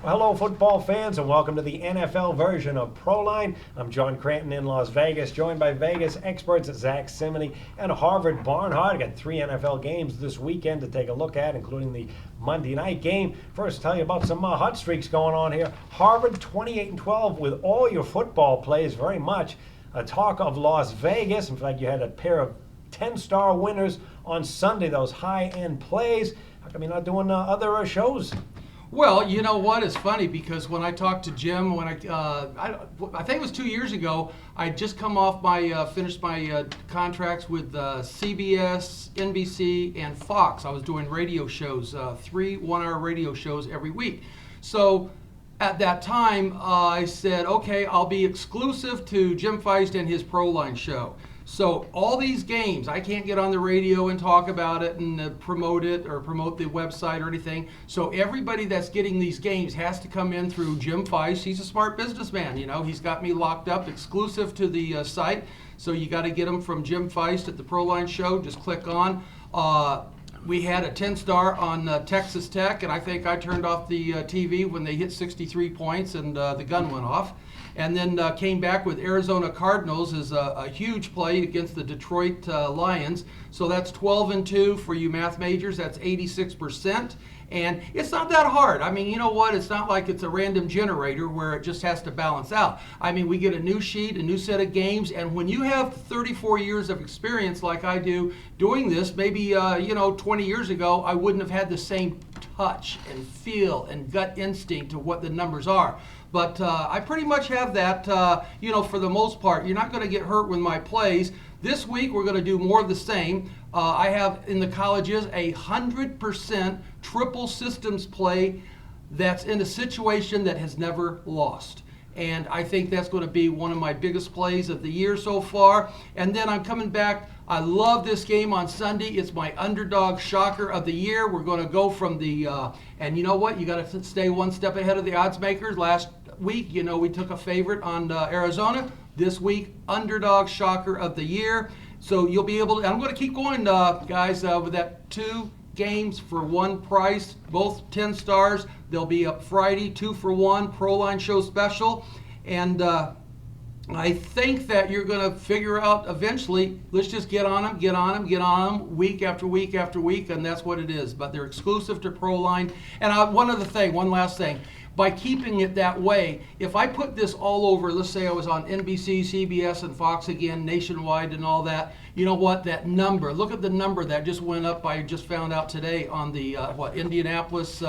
Well, hello, football fans, and welcome to the NFL version of Proline. I'm John Cranton in Las Vegas, joined by Vegas experts Zach Simony and Harvard Barnhart. I got 3 NFL games this weekend to take a look at, including the Monday night game. First, tell you about some hot streaks going on here. Harvard 28-12 with all your football plays, very much a talk of Las Vegas. In fact, you had a pair of 10-star winners on Sunday, those high-end plays. How come you're not doing other shows? Well, you know what? It's funny because when I talked to Jim, when I think it was 2 years ago, I'd just come off finished my contracts with CBS, NBC, and Fox. I was doing radio shows, 3 one-hour radio shows every week. So at that time, I said, okay, I'll be exclusive to Jim Feist and his Proline show. So all these games, I can't get on the radio and talk about it and promote it or promote the website or anything. So everybody that's getting these games has to come in through Jim Feist. He's a smart businessman, you know. He's got me locked up exclusive to the site. So you got to get them from Jim Feist at the Proline show. Just click on. We had a 10-star on Texas Tech, and I think I turned off the TV when they hit 63 points and the gun went off. And then came back with Arizona Cardinals as a huge play against the Detroit Lions. So that's 12-2 for you math majors. That's 86%. And it's not that hard. I mean, you know what? It's not like it's a random generator where it just has to balance out. I mean, we get a new sheet, a new set of games, and when you have 34 years of experience like I do doing this, maybe 20 years ago, I wouldn't have had the same touch and feel and gut instinct to what the numbers are. But I pretty much have that, for the most part. You're not going to get hurt with my plays. This week, we're going to do more of the same. I have in the colleges 100% triple systems play that's in a situation that has never lost. And I think that's going to be one of my biggest plays of the year so far. And then I'm coming back. I love this game on Sunday. It's my underdog shocker of the year. We're going to go from the, and you know what? You got to stay one step ahead of the odds makers. Last week, we took a favorite on Arizona. This week, underdog shocker of the year. So you'll be able to, I'm going to keep going, guys, with that 2 games for 1 price, both 10 stars. They'll be up Friday, 2 for 1, Proline show special. And I think that you're going to figure out eventually, let's just get on them, week after week after week, and that's what it is. But they're exclusive to Proline. And one last thing. By keeping it that way, if I put this all over, let's say I was on NBC, CBS, and Fox again, nationwide and all that, you know what, that number, look at the number that just went up, I just found out today on the, Indianapolis,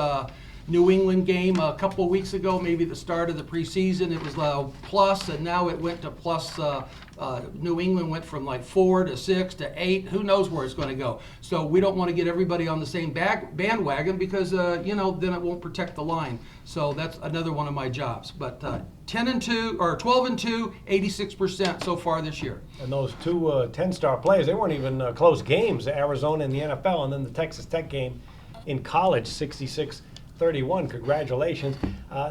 New England game a couple of weeks ago, maybe the start of the preseason, it was plus, and now it went to plus. New England went from like 4 to 6 to 8. Who knows where it's going to go? So we don't want to get everybody on the same bandwagon because then it won't protect the line. So that's another one of my jobs. But 10-2 or 12-2, 86% so far this year. And those 2 10-star plays, they weren't even close games. Arizona in the NFL, and then the Texas Tech game in college, 66-31. Congratulations.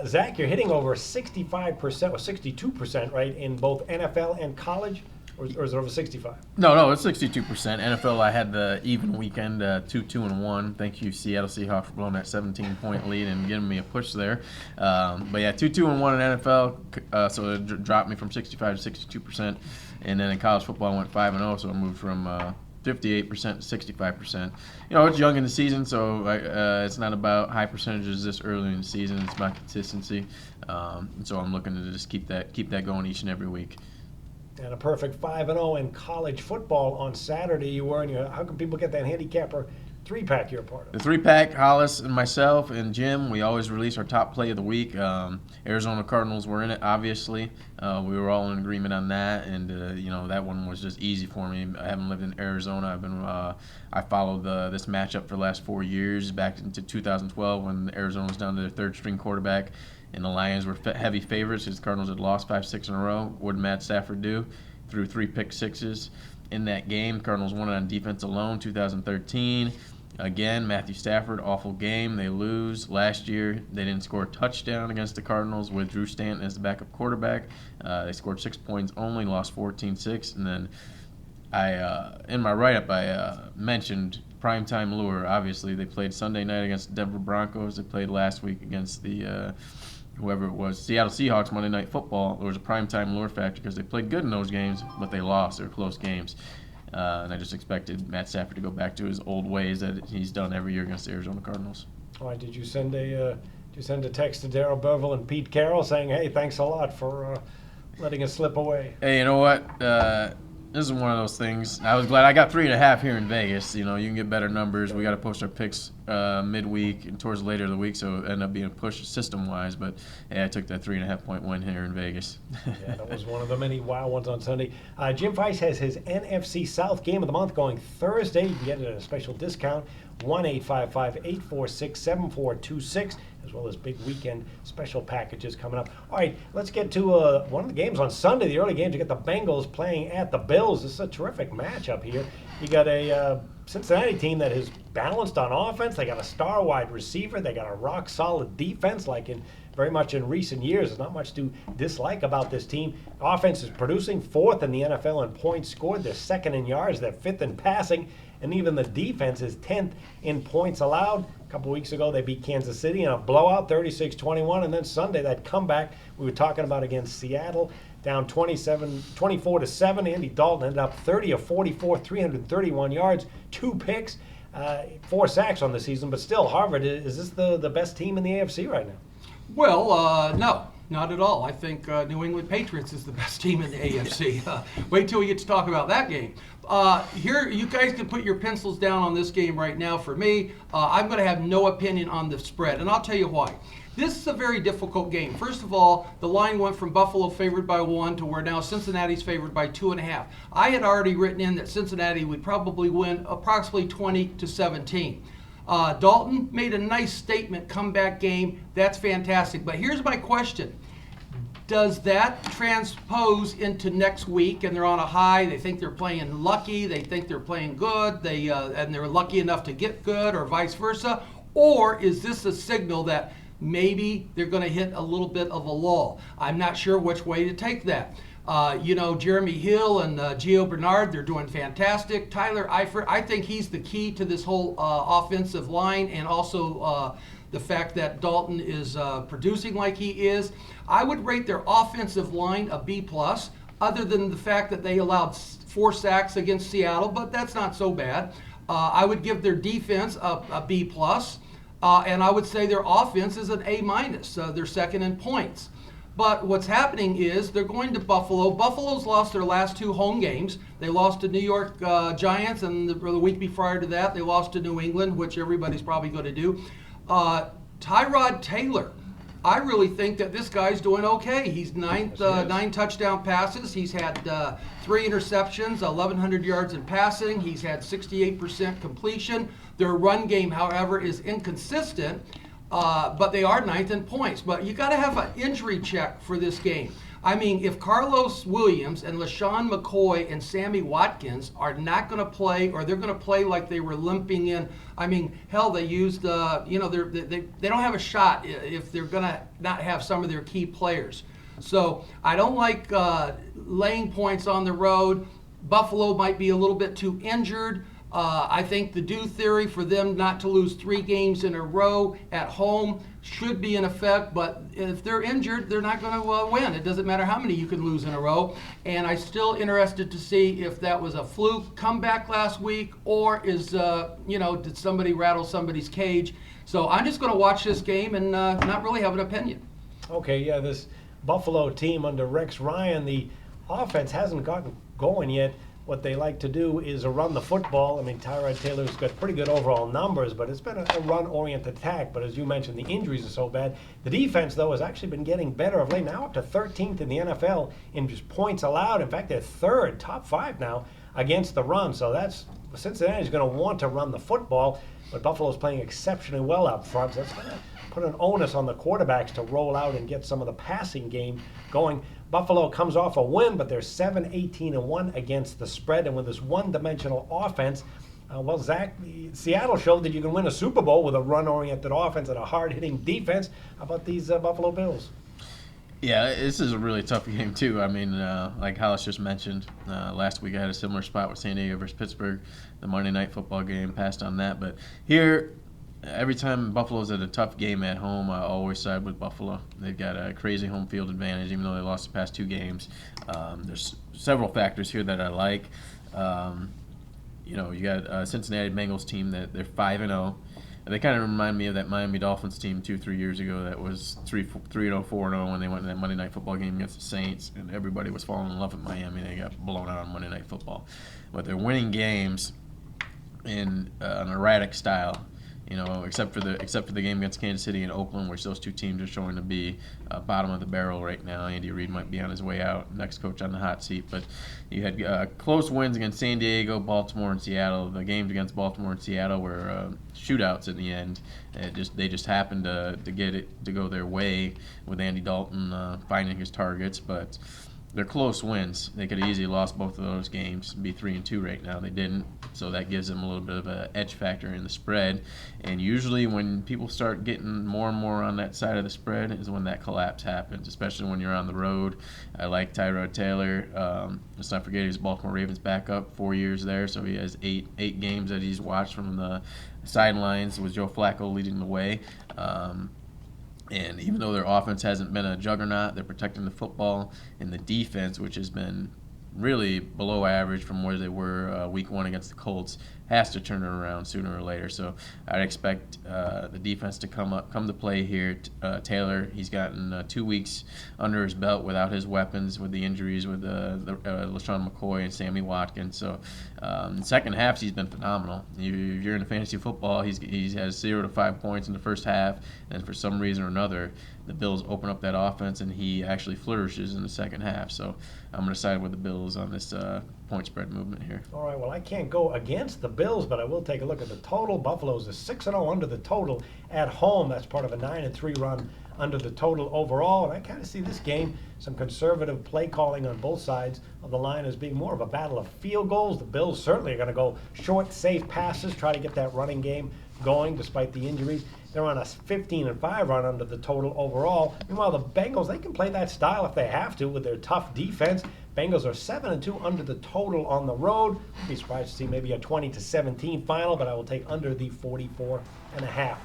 Zach, you're hitting over 65% or 62%, right, in both NFL and college? Or is it over 65? No, it's 62%. NFL, I had the even weekend, 2-2-1. Thank you, Seattle Seahawks, for blowing that 17-point lead and giving me a push there. But yeah, 2-2-1 in NFL, so it dropped me from 65 to 62%. And then in college football, I went 5-0, so I moved from 58% to 65%. It's young in the season, so it's not about high percentages this early in the season. It's about consistency. And so I'm looking to just keep that going each and every week. And a perfect 5-0 in college football on Saturday. You were, how can people get that handicapper 3-pack you're a part of? The 3-pack, Hollis and myself and Jim, we always release our top play of the week. Arizona Cardinals were in it, obviously. We were all in agreement on that, and that one was just easy for me. I haven't lived in Arizona. I followed this matchup for the last 4 years, back into 2012 when Arizona was down to their 3rd-string quarterback. And the Lions were heavy favorites because the Cardinals had lost 5-6 in a row. What did Matt Stafford do? Threw 3 pick-sixes in that game. Cardinals won it on defense alone, 2013. Again, Matthew Stafford, awful game. They lose. Last year, they didn't score a touchdown against the Cardinals with Drew Stanton as the backup quarterback. They scored 6 points only, lost 14-6. And then in my write-up, I mentioned primetime lure. Obviously, they played Sunday night against the Denver Broncos. They played last week against the whoever it was, Seattle Seahawks. Monday Night Football. There was a primetime lure factor because they played good in those games, but they lost. They were close games. And I just expected Matt Stafford to go back to his old ways that he's done every year against the Arizona Cardinals. All right, did you send a text to Darryl Bevel and Pete Carroll saying, "Hey, thanks a lot for letting us slip away"? Hey, you know what? This is one of those things. I was glad I got 3.5 here in Vegas. You know, you can get better numbers. We got to post our picks midweek and towards later of the week, so it ended up being a push system-wise. But yeah, I took that 3.5-point win here in Vegas. Yeah, that was one of the many wow ones on Sunday. Jim Weiss has his NFC South game of the month going Thursday. You can get it at a special discount, 1-855-846-7426. As well as big weekend special packages coming up. All right, let's get to one of the games on Sunday, the early games. You get the Bengals playing at the Bills. This is a terrific matchup here. You got a Cincinnati team that is balanced on offense. They got a star wide receiver. They got a rock-solid defense like very much in recent years. There's not much to dislike about this team. Offense is producing, 4th in the NFL in points scored. They're 2nd in yards. They're 5th in passing. And even the defense is 10th in points allowed. A couple weeks ago, they beat Kansas City in a blowout, 36-21. And then Sunday, that comeback we were talking about against Seattle, down 24-7. Andy Dalton ended up 30 of 44, 331 yards, 2 picks, 4 sacks on the season. But still, Harvard, is this the best team in the AFC right now? Well, no. Not at all. I think New England Patriots is the best team in the AFC. Wait till we get to talk about that game. Here, you guys can put your pencils down on this game right now. For me, I'm going to have no opinion on the spread, and I'll tell you why. This is a very difficult game. First of all, the line went from Buffalo favored by 1 to where now Cincinnati's favored by 2.5. I had already written in that Cincinnati would probably win approximately 20-17. Dalton made a nice statement comeback game. That's fantastic. But here's my question. Does that transpose into next week and they're on a high? They think they're playing lucky. They think they're playing good. And they're lucky enough to get good or vice versa? Or is this a signal that maybe they're going to hit a little bit of a lull? I'm not sure which way to take that. Jeremy Hill and Gio Bernard, they're doing fantastic. Tyler Eifert, I think he's the key to this whole offensive line, and also the fact that Dalton is producing like he is. I would rate their offensive line a B+, other than the fact that they allowed 4 sacks against Seattle, but that's not so bad. I would give their defense a B+, and I would say their offense is an A-. They're 2nd in points. But what's happening is they're going to Buffalo. Buffalo's lost their last 2 home games. They lost to New York Giants, and the week prior to that, they lost to New England, which everybody's probably going to do. Tyrod Taylor, I really think that this guy's doing okay. He's 9 touchdown passes. He's had 3 interceptions, 1,100 yards in passing. He's had 68% completion. Their run game, however, is inconsistent. But they are 9th in points. But you got to have an injury check for this game. I mean, if Carlos Williams and LaShawn McCoy and Sammy Watkins are not going to play, or they're going to play like they were limping in, I mean, hell, they used, they don't have a shot if they're going to not have some of their key players. So I don't like laying points on the road. Buffalo might be a little bit too injured. I think the due theory for them not to lose 3 games in a row at home should be in effect, but if they're injured, they're not going to win. It doesn't matter how many you can lose in a row. And I'm still interested to see if that was a fluke comeback last week, or is, did somebody rattle somebody's cage? So I'm just going to watch this game and not really have an opinion. Okay, yeah, this Buffalo team under Rex Ryan, the offense hasn't gotten going yet. What they like to do is run the football. I mean, Tyrod Taylor's got pretty good overall numbers, but it's been a run-oriented attack. But as you mentioned, the injuries are so bad. The defense, though, has actually been getting better of late. Now up to 13th in the NFL in just points allowed. In fact, they're 3rd, top 5 now, against the run. So that's Cincinnati's going to want to run the football, but Buffalo's playing exceptionally well up front. So that's going to put an onus on the quarterbacks to roll out and get some of the passing game going. Buffalo comes off a win, but they're 7-18-1 against the spread. And with this one-dimensional offense, Zach, Seattle showed that you can win a Super Bowl with a run-oriented offense and a hard-hitting defense. How about these Buffalo Bills? Yeah, this is a really tough game too. I mean, like Hollis just mentioned, last week I had a similar spot with San Diego versus Pittsburgh, the Monday Night Football game. Passed on that, but here, every time Buffalo's at a tough game at home, I always side with Buffalo. They've got a crazy home field advantage, even though they lost the past 2 games. There's several factors here that I like. You got a Cincinnati Bengals team that they're 5-0. They kind of remind me of that Miami Dolphins team 2-3 years ago that was 3-0, 4-0 when they went to that Monday Night Football game against the Saints, and everybody was falling in love with Miami. They got blown out on Monday Night Football. But they're winning games in an erratic style. Except for the game against Kansas City and Oakland, which those 2 teams are showing to be bottom of the barrel right now. Andy Reid might be on his way out, next coach on the hot seat. But you had close wins against San Diego, Baltimore, and Seattle. The games against Baltimore and Seattle were shootouts in the end. They just happened to get it to go their way with Andy Dalton finding his targets, but they're close wins. They could have easily lost both of those games, be 3-2 right now. They didn't, so that gives them a little bit of an edge factor in the spread. And usually when people start getting more and more on that side of the spread is when that collapse happens, especially when you're on the road. I like Tyrod Taylor. Let's not forget he's Baltimore Ravens backup, 4 years there, so he has eight games that he's watched from the sidelines with Joe Flacco leading the way. And even though their offense hasn't been a juggernaut, they're protecting the football, and the defense, which has been really below average from where they were week 1 against the Colts, has to turn it around sooner or later. So I'd expect the defense to come to play here. Taylor, he's gotten 2 weeks under his belt without his weapons, with the injuries with LaShawn McCoy and Sammy Watkins. So second half, he's been phenomenal. If you're into fantasy football, he has 0 to 5 points in the first half, and for some reason or another, the Bills open up that offense, and he actually flourishes in the second half. So I'm going to side with the Bills on this point spread movement here. All right, well, I can't go against the Bills, but I will take a look at the total. Buffalo's a 6-0 under the total at home. That's part of a 9-3 run under the total overall. And I kind of see this game, some conservative play calling on both sides of the line as being more of a battle of field goals. The Bills certainly are going to go short, safe passes, try to get that running game going despite the injuries. They're on a 15-5 run under the total overall. Meanwhile, the Bengals, they can play that style if they have to with their tough defense. Bengals are 7-2 under the total on the road. I'd be surprised to see maybe a 20-17 final, but I will take under the 44.5.